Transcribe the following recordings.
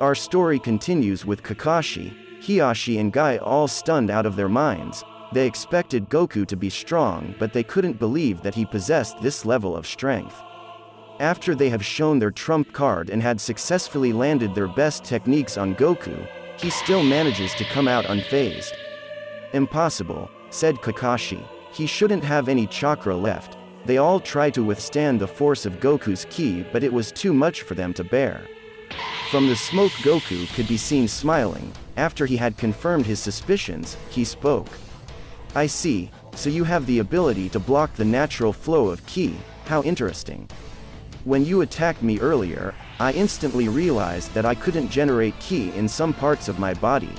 Our story continues with Kakashi, Hiashi and Guy all stunned out of their minds. They expected Goku to be strong, but they couldn't believe that he possessed this level of strength. After they have shown their trump card and had successfully landed their best techniques on Goku, he still manages to come out unfazed. Impossible, said Kakashi. He shouldn't have any chakra left. They all tried to withstand the force of Goku's ki, but it was too much for them to bear. From the smoke, Goku could be seen smiling. After he had confirmed his suspicions, he spoke. I see, so you have the ability to block the natural flow of ki, how interesting. When you attacked me earlier, I instantly realized that I couldn't generate ki in some parts of my body.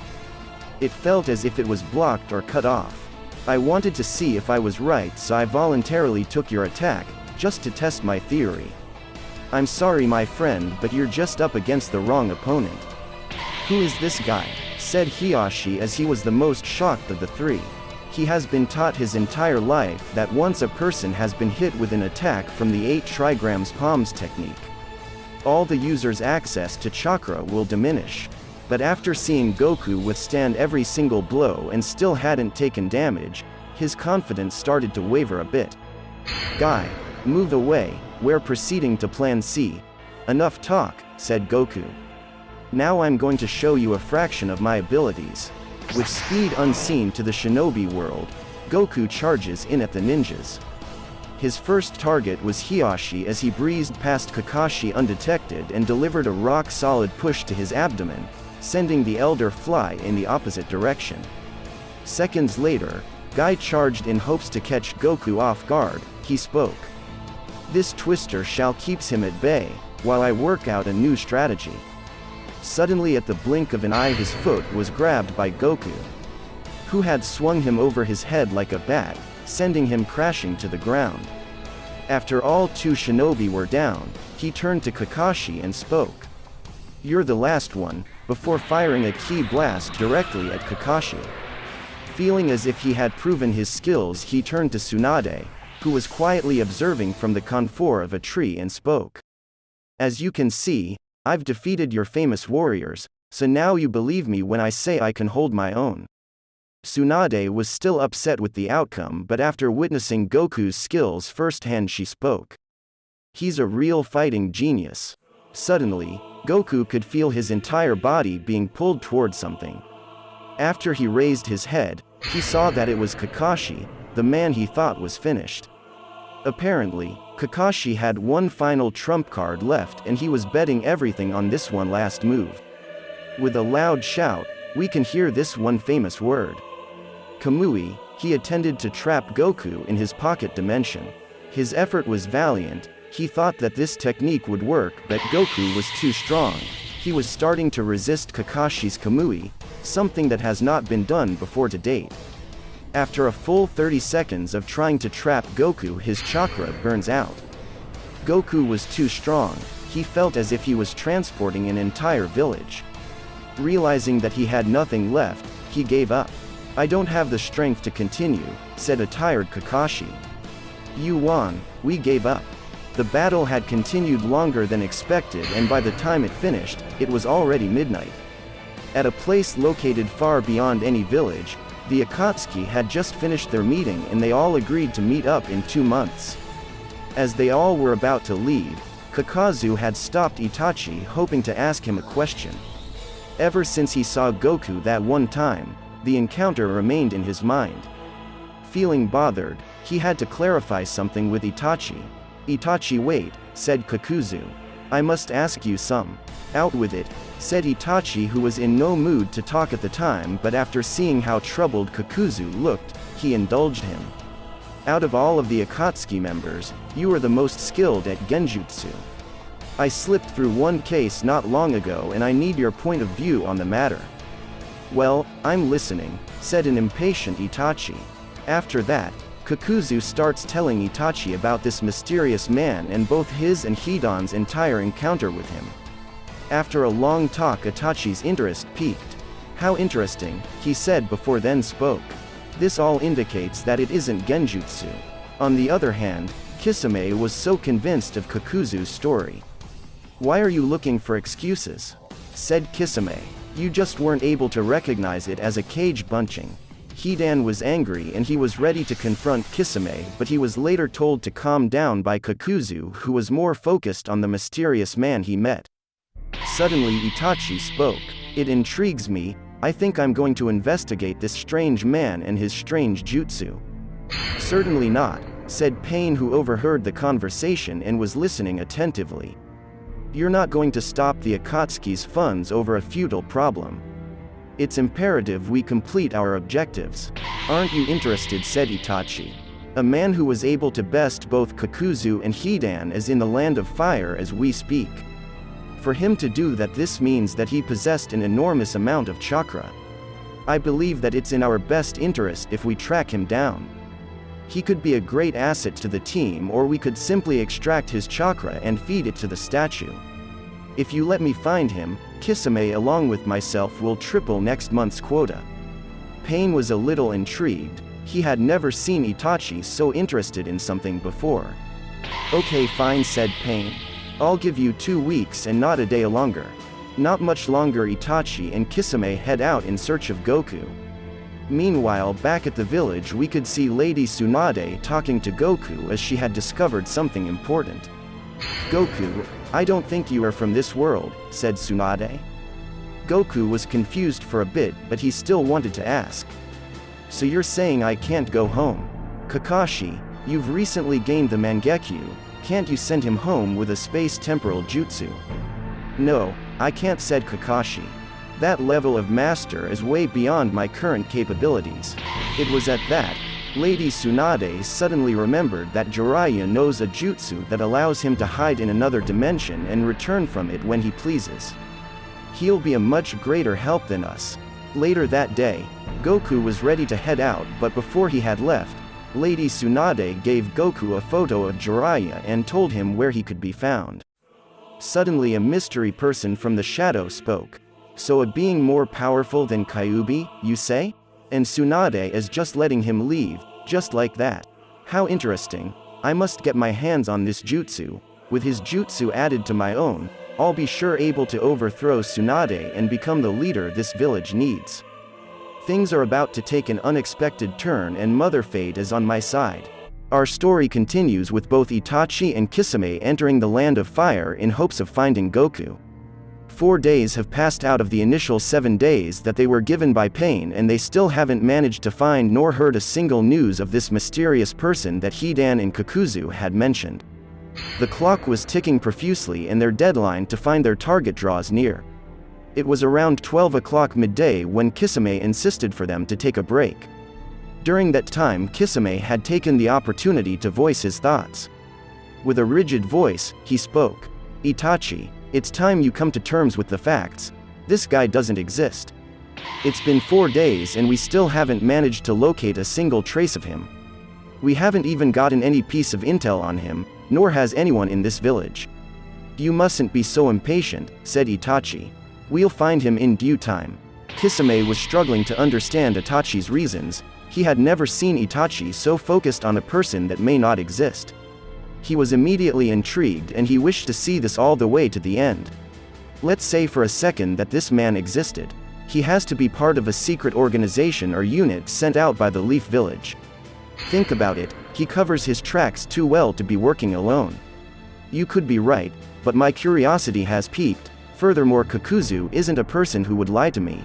It felt as if it was blocked or cut off. I wanted to see if I was right, so I voluntarily took your attack, just to test my theory. I'm sorry my friend, but you're just up against the wrong opponent. Who is this guy? Said Hiashi as he was the most shocked of the three. He has been taught his entire life that once a person has been hit with an attack from the 8 trigrams palms technique, all the user's access to chakra will diminish. But after seeing Goku withstand every single blow and still hadn't taken damage, his confidence started to waver a bit. Guy, move away, we're proceeding to plan C. Enough talk, said Goku. Now I'm going to show you a fraction of my abilities. With speed unseen to the shinobi world, Goku charges in at the ninjas. His first target was Hiashi as he breezed past Kakashi undetected and delivered a rock-solid push to his abdomen, sending the elder fly in the opposite direction. Seconds later, Guy charged in hopes to catch Goku off guard. He spoke. This twister shall keeps him at bay, while I work out a new strategy. Suddenly at the blink of an eye his foot was grabbed by Goku, who had swung him over his head like a bat, sending him crashing to the ground. After all 2 shinobi were down, he turned to Kakashi and spoke. You're the last one, before firing a ki blast directly at Kakashi. Feeling as if he had proven his skills, he turned to Tsunade, who was quietly observing from the contour of a tree, and spoke. As you can see, I've defeated your famous warriors, so now you believe me when I say I can hold my own. Tsunade was still upset with the outcome, but after witnessing Goku's skills firsthand she spoke. He's a real fighting genius. Suddenly, Goku could feel his entire body being pulled toward something. After he raised his head, he saw that it was Kakashi, the man he thought was finished. Apparently, Kakashi had one final trump card left and he was betting everything on this one last move. With a loud shout, we can hear this one famous word. Kamui, he intended to trap Goku in his pocket dimension. His effort was valiant. He thought that this technique would work, but Goku was too strong. He was starting to resist Kakashi's Kamui, something that has not been done before to date. After a full 30 seconds of trying to trap Goku, his chakra burns out. Goku was too strong. He felt as if he was transporting an entire village. Realizing that he had nothing left, he gave up. I don't have the strength to continue, said a tired Kakashi. You won, we gave up. The battle had continued longer than expected, and by the time it finished, it was already midnight. At a place located far beyond any village, the Akatsuki had just finished their meeting and they all agreed to meet up in 2 months. As they all were about to leave, Kakazu had stopped Itachi, hoping to ask him a question. Ever since he saw Goku that one time, the encounter remained in his mind. Feeling bothered, he had to clarify something with Itachi. Itachi, wait, said Kakuzu. I must ask you some. Out with it, said Itachi, who was in no mood to talk at the time, but after seeing how troubled Kakuzu looked, he indulged him. Out of all of the Akatsuki members, you are the most skilled at genjutsu. I slipped through one case not long ago and I need your point of view on the matter. Well, I'm listening, said an impatient Itachi. After that, Kakuzu starts telling Itachi about this mysterious man and both his and Hidan's entire encounter with him. After a long talk, Itachi's interest peaked. How interesting, he said before then spoke. This all indicates that it isn't genjutsu. On the other hand, Kisame was so convinced of Kakuzu's story. Why are you looking for excuses? said Kisame. You just weren't able to recognize it as a cage bunching. Hidan was angry and he was ready to confront Kisame, but he was later told to calm down by Kakuzu, who was more focused on the mysterious man he met. Suddenly Itachi spoke. It intrigues me. I think I'm going to investigate this strange man and his strange jutsu. Certainly not, said Pain, who overheard the conversation and was listening attentively. You're not going to stop the Akatsuki's funds over a futile problem. It's imperative we complete our objectives. Aren't you interested, said Itachi. A man who was able to best both Kakuzu and Hidan is in the land of fire as we speak. For him to do that, this means that he possessed an enormous amount of chakra. I believe that it's in our best interest if we track him down. He could be a great asset to the team, or we could simply extract his chakra and feed it to the statue. If you let me find him, Kisame along with myself will triple next month's quota. Pain was a little intrigued. He had never seen Itachi so interested in something before. Okay, fine, said Pain. I'll give you 2 weeks and not a day longer. Not much longer. Itachi and Kisame head out in search of Goku. Meanwhile, back at the village, we could see Lady Tsunade talking to Goku as she had discovered something important. Goku, I don't think you are from this world, said Tsunade. Goku was confused for a bit, but he still wanted to ask. So you're saying I can't go home? Kakashi, you've recently gained the Mangekyu, can't you send him home with a space-temporal jutsu? No, I can't, said Kakashi. That level of master is way beyond my current capabilities. It was at that, Lady Tsunade suddenly remembered that Jiraiya knows a jutsu that allows him to hide in another dimension and return from it when he pleases. He'll be a much greater help than us. Later that day, Goku was ready to head out, but before he had left, Lady Tsunade gave Goku a photo of Jiraiya and told him where he could be found. Suddenly a mystery person from the shadow spoke. So a being more powerful than Kyuubi, you say? And Tsunade is just letting him leave, just like that. How interesting. I must get my hands on this jutsu. With his jutsu added to my own, I'll be sure able to overthrow Tsunade and become the leader this village needs. Things are about to take an unexpected turn and Mother Fate is on my side. Our story continues with both Itachi and Kisame entering the land of fire in hopes of finding Goku. 4 days have passed out of the initial 7 days that they were given by Pain, and they still haven't managed to find nor heard a single news of this mysterious person that Hidan and Kakuzu had mentioned. The clock was ticking profusely and their deadline to find their target draws near. It was around 12 o'clock midday when Kisame insisted for them to take a break. During that time, Kisame had taken the opportunity to voice his thoughts. With a rigid voice, he spoke. Itachi, it's time you come to terms with the facts. This guy doesn't exist. It's been 4 days and we still haven't managed to locate a single trace of him. We haven't even gotten any piece of intel on him, nor has anyone in this village. You mustn't be so impatient, said Itachi. We'll find him in due time. Kisame was struggling to understand Itachi's reasons. He had never seen Itachi so focused on a person that may not exist. He was immediately intrigued and he wished to see this all the way to the end. Let's say for a second that this man existed. He has to be part of a secret organization or unit sent out by the Leaf Village. Think about it, he covers his tracks too well to be working alone. You could be right, but my curiosity has piqued. Furthermore, Kakuzu isn't a person who would lie to me.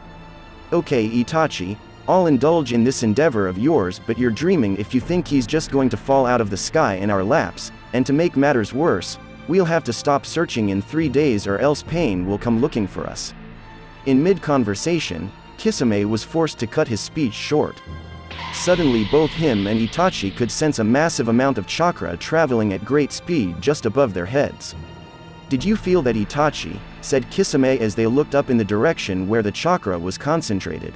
Okay, Itachi, I'll indulge in this endeavor of yours, but you're dreaming if you think he's just going to fall out of the sky in our laps, and to make matters worse, we'll have to stop searching in 3 days or else Pain will come looking for us. In mid-conversation, Kisame was forced to cut his speech short. Suddenly both him and Itachi could sense a massive amount of chakra traveling at great speed just above their heads. Did you feel that, Itachi? Said Kisame as they looked up in the direction where the chakra was concentrated.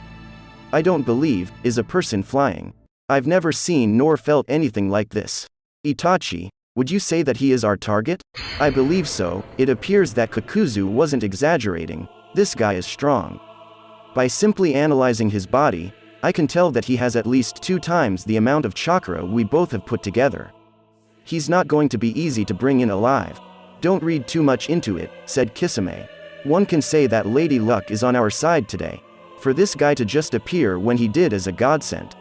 I don't believe, is a person flying. I've never seen nor felt anything like this. Itachi, would you say that he is our target? I believe so. It appears that Kakuzu wasn't exaggerating. This guy is strong. By simply analyzing his body, I can tell that he has at least 2 times the amount of chakra we both have put together. He's not going to be easy to bring in alive. Don't read too much into it, said Kisame. One can say that Lady Luck is on our side today. For this guy to just appear when he did is a godsend.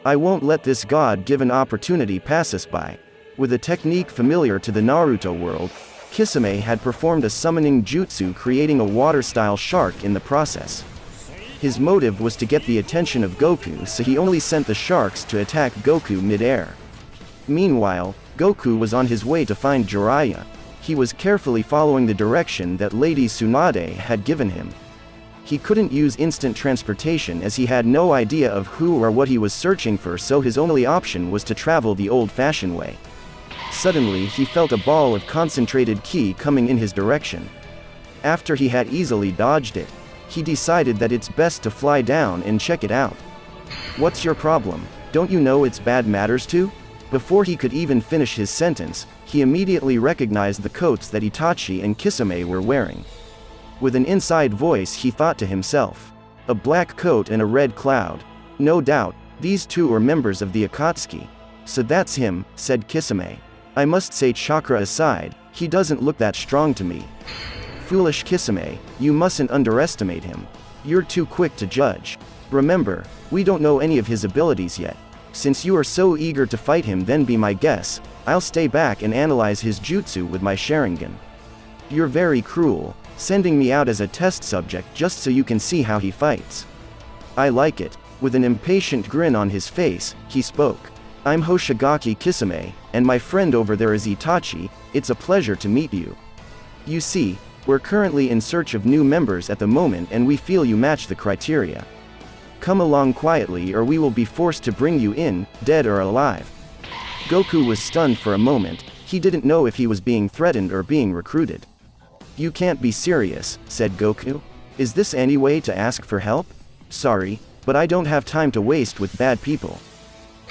I won't let this God-given opportunity pass us by. With a technique familiar to the Naruto world, Kisame had performed a summoning jutsu, creating a water-style shark in the process. His motive was to get the attention of Goku, so he only sent the sharks to attack Goku mid-air. Meanwhile, Goku was on his way to find Jiraiya. He was carefully following the direction that Lady Sunade had given him. He couldn't use instant transportation as he had no idea of who or what he was searching for, so his only option was to travel the old-fashioned way. Suddenly he felt a ball of concentrated ki coming in his direction. After he had easily dodged it, he decided that it's best to fly down and check it out. What's your problem? Don't you know it's bad matters too? Before he could even finish his sentence, he immediately recognized the coats that Itachi and Kisame were wearing. With an inside voice he thought to himself, a black coat and a red cloud. No doubt, these two are members of the Akatsuki. So that's him, said Kisame. I must say, chakra aside, he doesn't look that strong to me. Foolish Kisame, you mustn't underestimate him. You're too quick to judge. Remember, we don't know any of his abilities yet. Since you are so eager to fight him, then be my guest. I'll stay back and analyze his jutsu with my Sharingan. You're very cruel, sending me out as a test subject just so you can see how he fights. I like it. With an impatient grin on his face, he spoke. I'm Hoshigaki Kisame, and my friend over there is Itachi. It's a pleasure to meet you. You see, we're currently in search of new members at the moment, and we feel you match the criteria. Come along quietly or we will be forced to bring you in, dead or alive. Goku was stunned for a moment. He didn't know if he was being threatened or being recruited. You can't be serious, said Goku. Is this any way to ask for help? Sorry, but I don't have time to waste with bad people.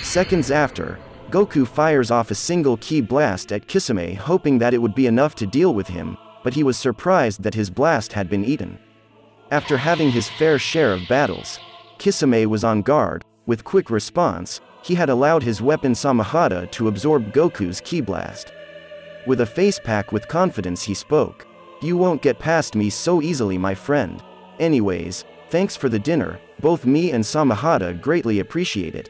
Seconds after, Goku fires off a single ki blast at Kisame, hoping that it would be enough to deal with him, but he was surprised that his blast had been eaten. After having his fair share of battles, Kisame was on guard. With quick response, he had allowed his weapon Samahata to absorb Goku's ki blast. With a face pack with confidence he spoke. You won't get past me so easily, my friend. Anyways, thanks for the dinner, both me and Samahata greatly appreciate it.